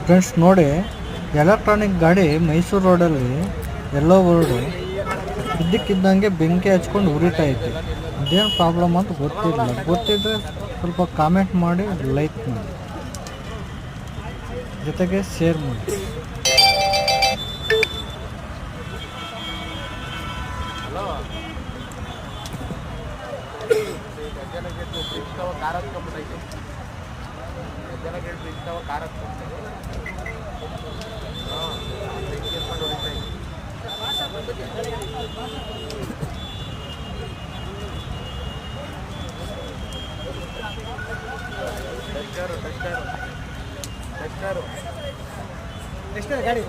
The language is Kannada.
ಫ್ರೆಂಡ್ಸ್ ನೋಡಿ, ಎಲೆಕ್ಟ್ರಾನಿಕ್ ಗಾಡಿ ಮೈಸೂರು ರೋಡಲ್ಲಿ ಎಲ್ಲೋ ಬೋರ್ಡು ಇದ್ದಕ್ಕಿದ್ದಂಗೆ ಬೆಂಕಿ ಹಚ್ಕೊಂಡು ಉರಿತಾ ಐತೆ. ಅದೇನು ಪ್ರಾಬ್ಲಮ್ ಅಂತ ಗೊತ್ತಿಲ್ಲ. ಗೊತ್ತಿದ್ದರೆ ಸ್ವಲ್ಪ ಕಾಮೆಂಟ್ ಮಾಡಿ, ಲೈಕ್ ಮಾಡಿ, ಜೊತೆಗೆ ಶೇರ್ ಮಾಡಿ. ಗಾಡಿ